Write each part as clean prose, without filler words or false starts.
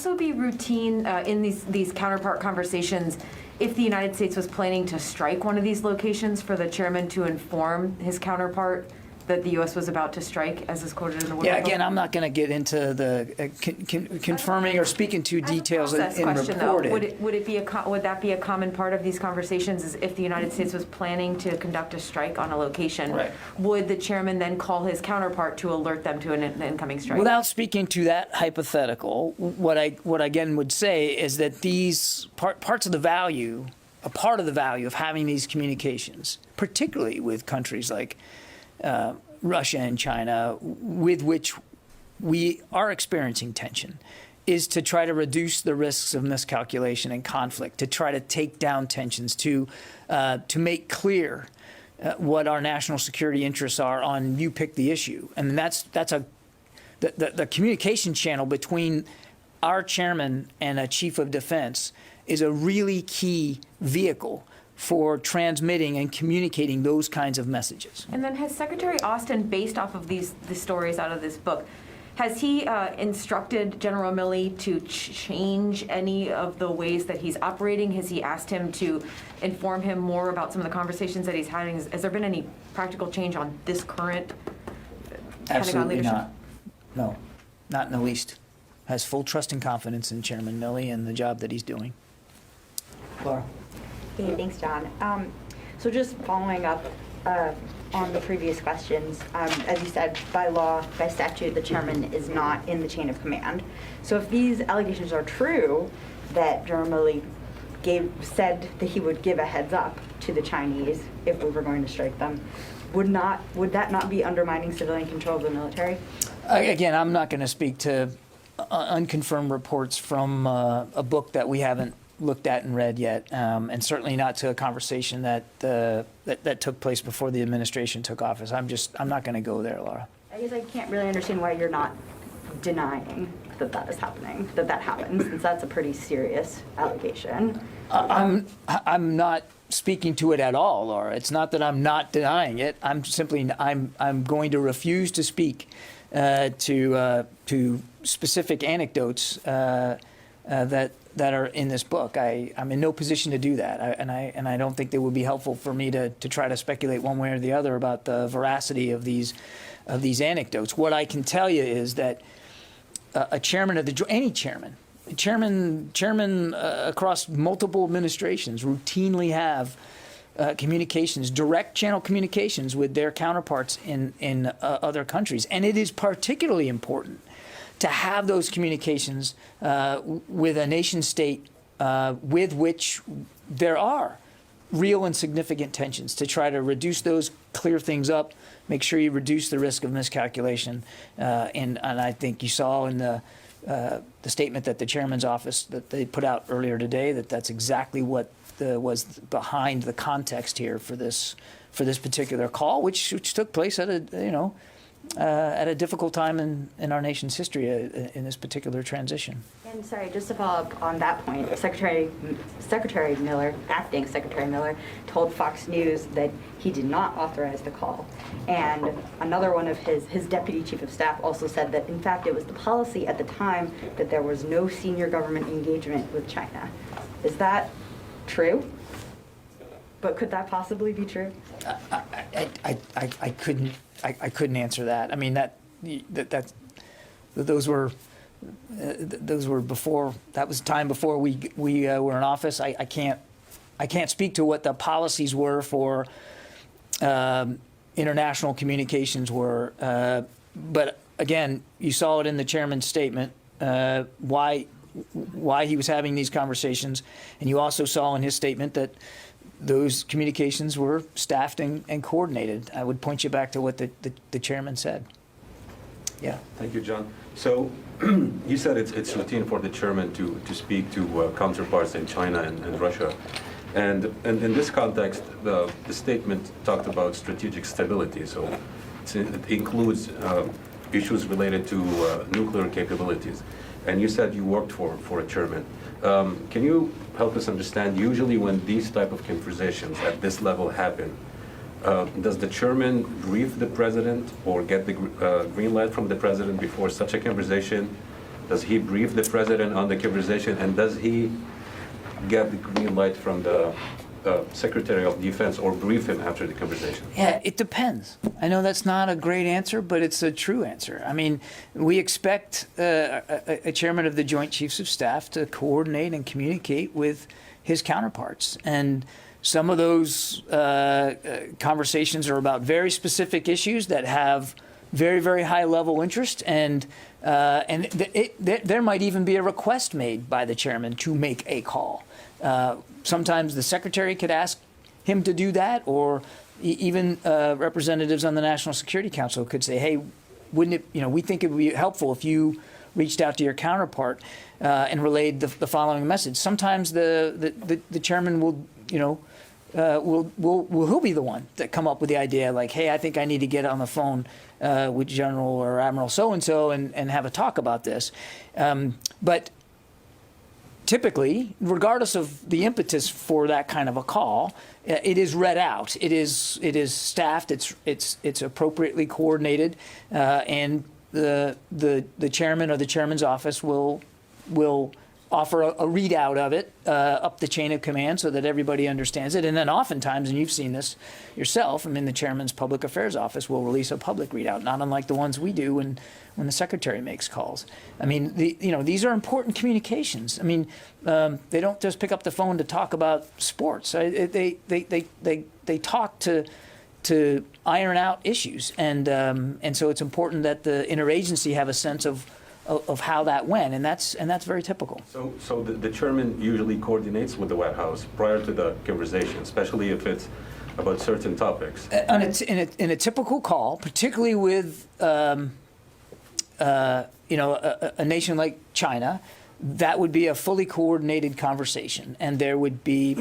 also be routine in these counterpart conversations if the United States was planning to strike one of these locations for the chairman to inform his counterpart that the U.S. was about to strike, as is quoted in the Woodward book? Again, I'm not going to get into the confirming or speaking to details in question, reported. Would that be a common part of these conversations? Is if the United States was planning to conduct a strike on a location, right, would the chairman then call his counterpart to alert them to an incoming strike? Without speaking to that hypothetical, what I again would say is that these parts of the value, a part of the value of having these communications, particularly with countries like Russia and China, with which we are experiencing tension, is to try to reduce the risks of miscalculation and conflict, to try to take down tensions, to make clear what our national security interests are on you pick the issue. And that's the communication channel between our chairman and a chief of defense is a really key vehicle for transmitting and communicating those kinds of messages. And then has Secretary Austin, based off of the stories out of this book, has he instructed General Milley to change any of the ways that he's operating? Has he asked him to inform him more about some of the conversations that he's having? Has there been any practical change on this current Pentagon leadership? Absolutely not. No, not in the least. Has full trust and confidence in Chairman Milley and the job that he's doing. Laura? Hey, thanks, John. So just following up on the previous questions, as you said, by law, by statute, the chairman is not in the chain of command. So if these allegations are true, that General Milley said that he would give a heads up to the Chinese if we were going to strike them, would that not be undermining civilian control of the military? Again, I'm not going to speak to unconfirmed reports from a book that we haven't looked at and read yet, and certainly not to a conversation that took place before the administration took office. I'm not going to go there, Laura. I guess I can't really understand why you're not denying that is happening, that happens, since that's a pretty serious allegation. I'm not speaking to it at all, Laura. It's not that I'm not denying it. I'm going to refuse to speak to specific anecdotes that are in this book. I'm in no position to do that, and I don't think it would be helpful for me to try to speculate one way or the other about the veracity of these anecdotes. What I can tell you is that a chairman of any chairman across multiple administrations routinely have communications, direct channel communications with their counterparts in other countries, and it is particularly important to have those communications with a nation state with which there are real and significant tensions, to try to reduce those, clear things up, make sure you reduce the risk of miscalculation. And I think you saw in the statement that the chairman's office that they put out earlier today that's exactly what was behind the context here for this particular call, which took place at a difficult time in our nation's history in this particular transition. And sorry, just to follow up on that point, Secretary Miller, acting Secretary Miller, told Fox News that he did not authorize the call. And another one of his deputy chief of staff also said that, in fact, it was the policy at the time that there was no senior government engagement with China. Is that true? But could that possibly be true? I couldn't answer that. I mean, those were before. That was time before we were in office. I can't speak to what the policies were for international communications were. But again, you saw it in the chairman's statement why he was having these conversations, and you also saw in his statement that those communications were staffed and coordinated. I would point you back to what the chairman said. Yeah. Thank you, John. So you said it's routine for the chairman to speak to counterparts in China and Russia. And in this context, the statement talked about strategic stability. So it includes issues related to nuclear capabilities. And you said you worked for a chairman. Can you help us understand, usually when these type of conversations at this level happen, does the chairman brief the president or get the green light from the president before such a conversation? Does he brief the president on the conversation, and does he get the green light from the Secretary of Defense or brief him after the conversation? Yeah, it depends. I know that's not a great answer, but it's a true answer. I mean, we expect a chairman of the Joint Chiefs of Staff to coordinate and communicate with his counterparts. And some of those conversations are about very specific issues that have very, very high level interest, and there might even be a request made by the chairman to make a call. Sometimes the secretary could ask him to do that, or even representatives on the National Security Council could say, "Hey, wouldn't it? We think it would be helpful if you reached out to your counterpart and relayed the following message." Sometimes the chairman will, he'll be the one that come up with the idea, like, "Hey, I think I need to get on the phone with General or Admiral so-and-so and have a talk about this." But typically, regardless of the impetus for that kind of a call, it is read out. It is staffed. It's appropriately coordinated, and the chairman or the chairman's office will offer a readout of it up the chain of command so that everybody understands it. And then oftentimes, and you've seen this yourself, I mean, the chairman's public affairs office will release a public readout, not unlike the ones we do when the secretary makes calls. I mean, these are important communications. I mean, they don't just pick up the phone to talk about sports. They talk to iron out issues, and so it's important that the interagency have a sense of how that went, and that's very typical. So the chairman usually coordinates with the White House prior to the conversation, especially if it's about certain topics. In a typical call, particularly with a nation like China, that would be a fully coordinated conversation, and there would be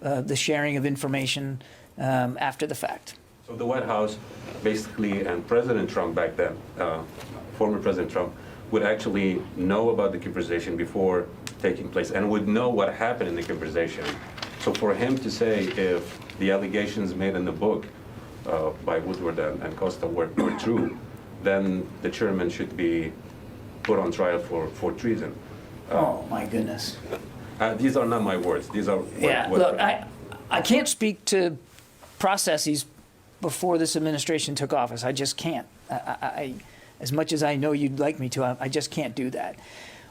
the sharing of information after the fact. So the White House, basically, and President Trump back then, former President Trump, would actually know about the conversation before taking place and would know what happened in the conversation. So for him to say if the allegations made in the book by Woodward and Costa were true, then the chairman should be put on trial for treason. Oh, my goodness. These are not my words. These are Look, I can't speak to processes before this administration took office. I just can't. I as much as I know you'd like me to, I just can't do that.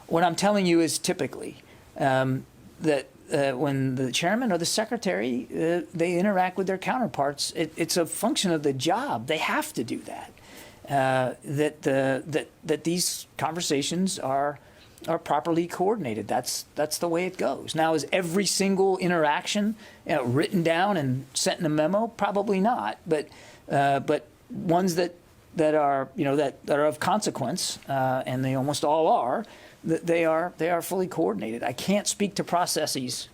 What I'm telling you is typically that when the chairman or the secretary, they interact with their counterparts, it's a function of the job. They have to do that. That these conversations are properly coordinated. That's the way it goes. Now, is every single interaction written down and sent in a memo? Probably not. But ones that are that are of consequence, and they almost all are. They are fully coordinated. I can't speak to processes,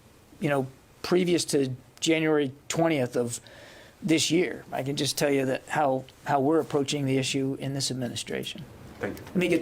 previous to January 20th of this year. I can just tell you that how we're approaching the issue in this administration. Thank you. Let me get